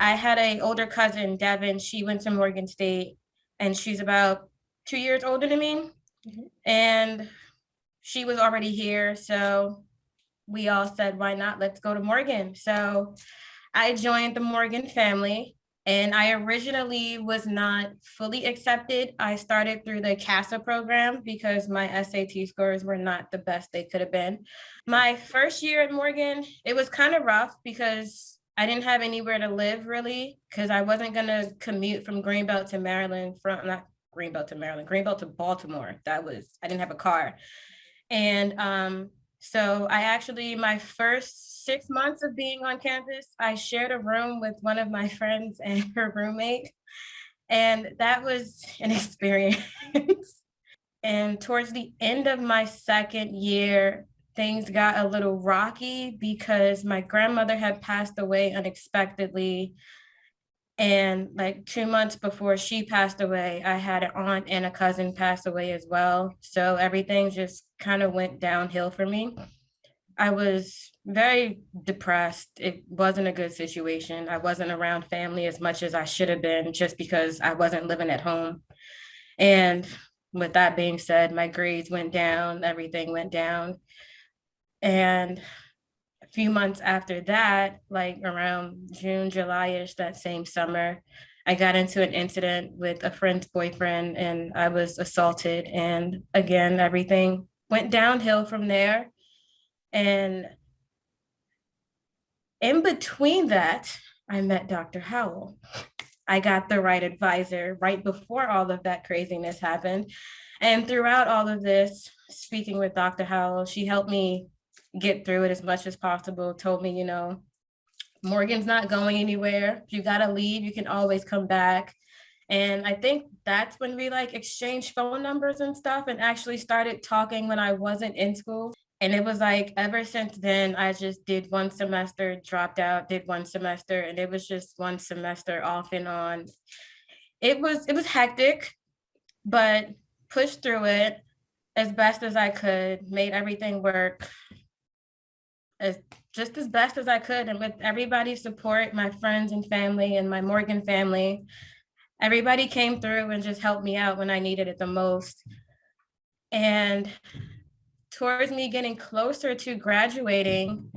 I had a older cousin, Devin. She went to Morgan State, and she's about 2 years older than me. Mhm. And she was already here, so we all said, why not? Let's go to Morgan. So I joined the Morgan family, and I originally was not fully accepted. I started through the CASA program because my SAT scores were not the best they could have been. My first year at Morgan, it was kind of rough because I didn't have anywhere to live really, because I wasn't going to commute from Greenbelt to Maryland, from not Greenbelt to Maryland, Greenbelt to Baltimore. I didn't have a car. And so I actually, my first 6 months of being on campus, I shared a room with one of my friends and her roommate. And that was an experience. And towards the end of my second year, things got a little rocky because my grandmother had passed away unexpectedly. And like 2 months before she passed away, I had an aunt and a cousin pass away as well. So everything just kind of went downhill for me. I was very depressed. It wasn't a good situation. I wasn't around family as much as I should have been just because I wasn't living at home. And with that being said, my grades went down, everything went down. And a few months after that, like around June, July-ish, that same summer, I got into an incident with a friend's boyfriend and I was assaulted. And again, everything went downhill from there. And in between that, I met Dr. Howell. I got the right advisor right before all of that craziness happened. And throughout all of this, speaking with Dr. Howell, she helped me get through it as much as possible, told me, Morgan's not going anywhere. If you got to leave, you can always come back. And I think that's when we like exchanged phone numbers and stuff and actually started talking when I wasn't in school. And it was like ever since then, I just did one semester, dropped out, did one semester, and it was just one semester off and on. It was hectic, but pushed through it as best as I could, made everything work as just as best as I could. And with everybody's support, my friends and family and my Morgan family, everybody came through and just helped me out when I needed it the most. And towards me getting closer to graduating,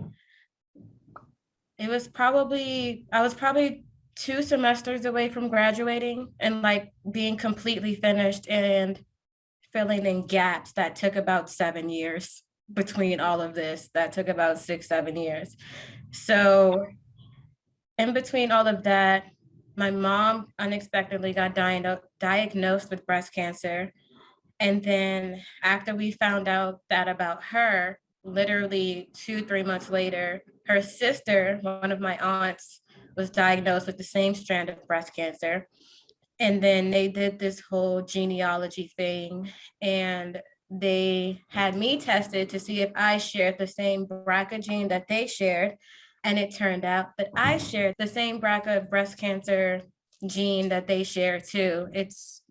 I was probably 2 semesters away from graduating and like being completely finished and filling in gaps that took about 7 years between all of this. That took about 6, 7 years. So in between all of that, my mom unexpectedly got diagnosed with breast cancer. And then after we found out that about her, literally 2, 3 months later, her sister, one of my aunts, was diagnosed with the same strand of breast cancer. And then they did this whole genealogy thing and they had me tested to see if I shared the same BRCA gene that they shared. And it turned out that I shared the same BRCA breast cancer gene that they share too. It's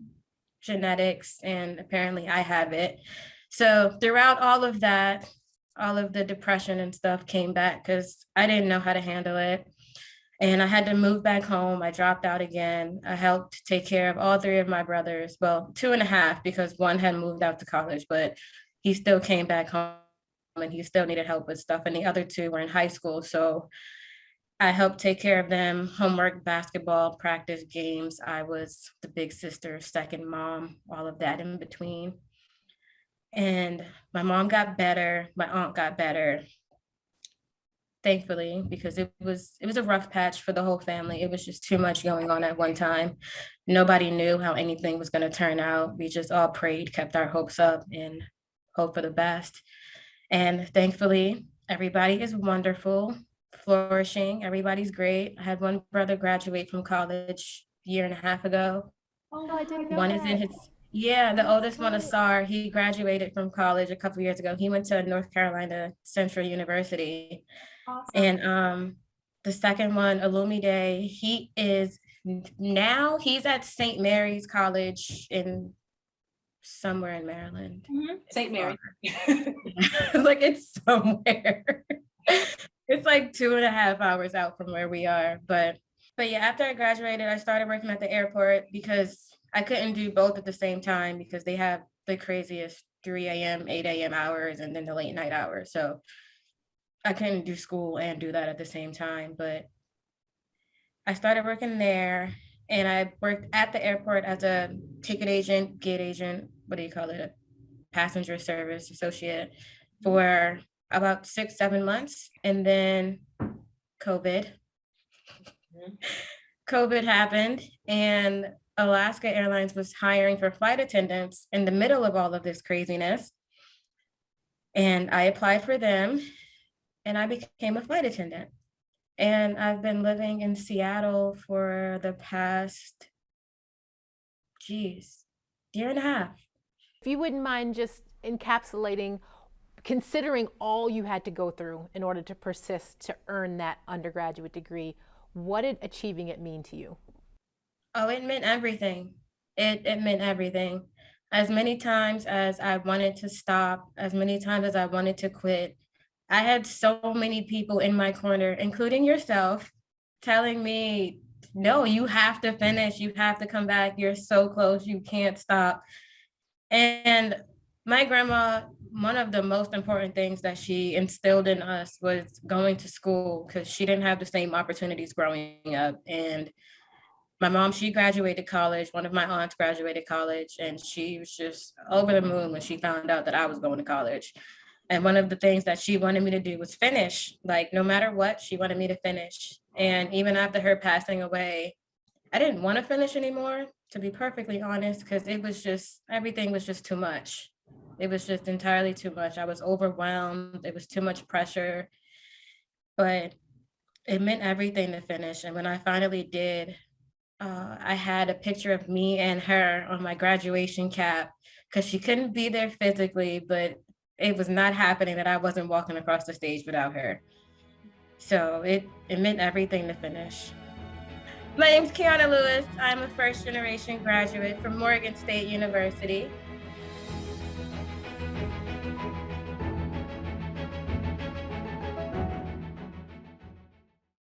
genetics, and apparently I have it. So throughout all of that, all of the depression and stuff came back because I didn't know how to handle it. And I had to move back home. I dropped out again. I helped take care of all three of my brothers. Well, two and a half because one had moved out to college, but he still came back home and he still needed help with stuff. And the other two were in high school. So I helped take care of them, homework, basketball, practice, games. I was the big sister, second mom, all of that in between. And my mom got better, my aunt got better, thankfully, because it was a rough patch for the whole family. It was just too much going on at one time. Nobody knew how anything was going to turn out. We just all prayed, kept our hopes up, and hope for the best. And thankfully, everybody is wonderful, flourishing. Everybody's great. I had one brother graduate from college a year and a half ago. Oh, I didn't know One is in that. his, yeah, the That's oldest one, great. Asar, he graduated from college a couple years ago. He went to North Carolina Central University. Awesome. And the second one, Olumide, he's at St. Mary's College in somewhere in Maryland. It's St. far. Mary. Like it's somewhere. It's like 2.5 hours out from where we are, but But yeah, after I graduated, I started working at the airport because I couldn't do both at the same time because they have the craziest 3 a.m., 8 a.m. hours and then the late night hours. So I couldn't do school and do that at the same time. But I started working there and I worked at the airport as a ticket agent, gate agent, what do you call it? A passenger service associate for about 6, 7 months. And then COVID. COVID happened and Alaska Airlines was hiring for flight attendants in the middle of all of this craziness. And I applied for them and I became a flight attendant. And I've been living in Seattle for the past, geez, year and a half. If you wouldn't mind just encapsulating, considering all you had to go through in order to persist to earn that undergraduate degree, what did achieving it mean to you? Oh, it meant everything. It meant everything. As many times as I wanted to stop, as many times as I wanted to quit, I had so many people in my corner, including yourself, telling me, no, you have to finish, you have to come back, you're so close, you can't stop. And my grandma, one of the most important things that she instilled in us was going to school because she didn't have the same opportunities growing up. And my mom, she graduated college. One of my aunts graduated college, and she was just over the moon when she found out that I was going to college. And one of the things that she wanted me to do was finish. Like, no matter what, she wanted me to finish. And even after her passing away, I didn't want to finish anymore, to be perfectly honest, because it was just, everything was just too much. It was just entirely too much. I was overwhelmed. It was too much pressure, but it meant everything to finish. And when I finally did, I had a picture of me and her on my graduation cap because she couldn't be there physically, but it was not happening that I wasn't walking across the stage without her. So it meant everything to finish. My name's Kiana Lewis. I'm a first generation graduate from Morgan State University.